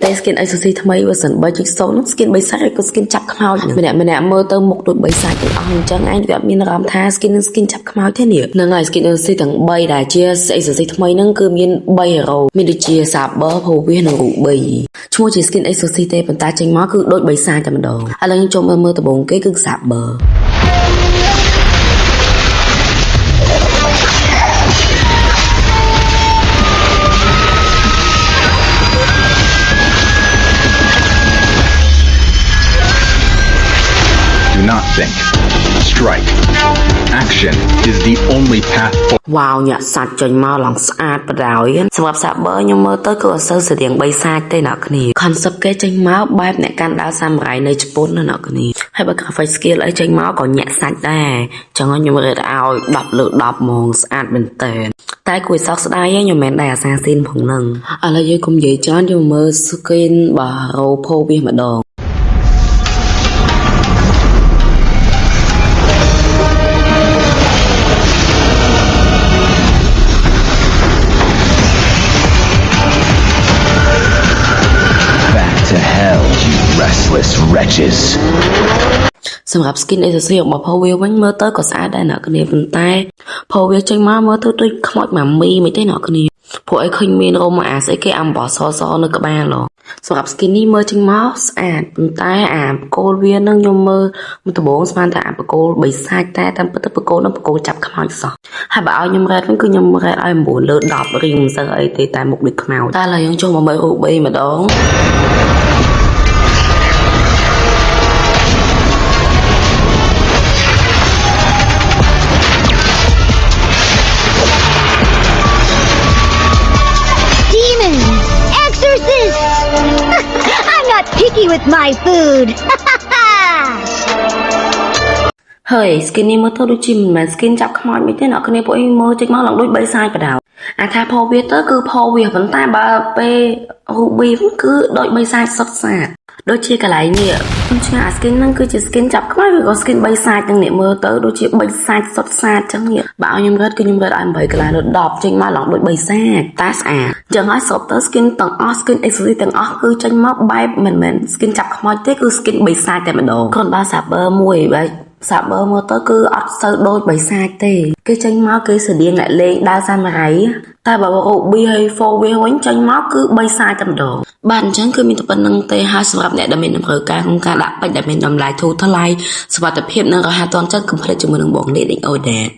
តែ skin accessory ថ្មី version 3.0 skin 3សាច់ក៏ skin ចាប់ខ្មោចម្នាក់មើលទៅមុខដូច3សាច់ទាំងអស់អញ្ចឹងឯងវាអត់មានអារម្មណ៍ថា skin នឹង skin ចាប់ខ្មោចទេនេះហ្នឹងហើយ skin accessory ទាំង3ដែលជា accessory ថ្មីហ្នឹងគឺមាន3 hero មានដូចជា Saber Povius និង Ruby ឈ្មោះជា skin accessory ទេប៉ុន្តែចេញមកគឺដូច3សាច់តែម្ដងឥឡូវខ្ញុំចូលមើលដំបូងគេគឺ Saber Do not think. Strike. Action is the only path forward. វ៉ាវញាក់សាច់ចេញមកឡើងស្អាតបដ ாய் សម្រាប់ Saber ខ្ញុំមើលទៅគឺអត់សូវស្រៀង3សាច់ទេអ្នកគ្នា concept គេចេញមកបែបអ្នកកាន់ដាវសាមរ៉ៃនៅជប៉ុនណាអ្នកគ្នាហើយបើ graphic skill អីចេញមកក៏ញាក់សាច់ដែរចឹងខ្ញុំរេតឲ្យ10លើ10ហ្មងស្អាតមែនតើតែគួរសោកស្ដាយខ្ញុំមិនមែនដែរអាសាស៊ីនផងហ្នឹងឥឡូវយើងកុំនិយាយច្រើនយើងមើល skin បារ៉ូផូវាម្ដងRestless wretches សម្រាប់ skin accessory របស់ Povius វិញមើលទៅក៏ស្អាតដែរអ្នកគ្នាប៉ុន្តែ Povius ចេញមកមើលទៅដូចខ្មោចម៉ាមីមិនទេអ្នកគ្នាព្រោះអីឃើញមានរោមអាស្អីគេអំបោះសនៅក្បាលសម្រាប់ skin នេះមើលចេញមកស្អាតប៉ុន្តែអាបកូលវានឹងខ្ញុំមើលមួយដំបូងស្មានថាអាបកូល3សាច់តែតាមពិតទៅបកូលនឹងបកូលចាប់ខ្មោចសោះហើយបើឲ្យខ្ញុំរ៉េតវិញគឺខ្ញុំរ៉េតឲ្យ9លើ10រៀងមិនសូវអីទេតែមុខដូចខ្មោចតែឥឡូវយើងចូលមកមើល Ruby ម្ដងPicky with my food. ហើយ skin នេះមើលទៅដូចជាមិនមែន skin ចាប់ខ្មោចមិនទេអ្នកគ្នាពួកអីមើលចេញមកឡើងដូច3សាច់បដៅអាថា Povius ទៅគឺ Povius ប៉ុន្តែបើពេល Ruby គឺដូច3សាច់សុទ្ធសាធដូចជាកន្លែងនេះខ្ញុំឆ្ងាយអា skin ហ្នឹងគឺជា skin ចាប់ខ្មោចឬក៏ skin 3សាច់ទាំងនេះមើលទៅដូចជា3សាច់សុទ្ធសាធចឹងនេះបើឲ្យខ្ញុំរត់គឺខ្ញុំរត់ឲ្យ8កន្លែងលើ10ចេញមកឡើងដូច3សាច់តែស្អាតចឹងហើយសពទៅ skin ទាំងអស់ skin accessory ទាំងអស់គឺចេញមកបែបមិនមែន skin ចាប់ខ្មោចទេគឺ skin 3សាច់តែម្ដងគ្រាន់បើ Saber មួយបែបSaber មើលទៅគឺអត់សូវដូច3សាច់ទេគេចេញមកគេស្តៀងអ្នកលេងដាវសាមរ៉ៃតែបើ Ruby ហើយ Povius វិញចេញមកគឺ3សាច់តែម្ដងបាទអញ្ចឹងគឺមានតែប៉ុណ្្នឹងទេហើយសម្រាប់អ្នកដែលមានតម្រូវការក្នុងការដាក់ពេជ្រដែលមានតម្លៃធូរថ្លៃសុវត្ថិភាពនិងរហ័សទាន់ចិត្តកុំភ្លេចជាមួយនឹងបងលេខអូដែត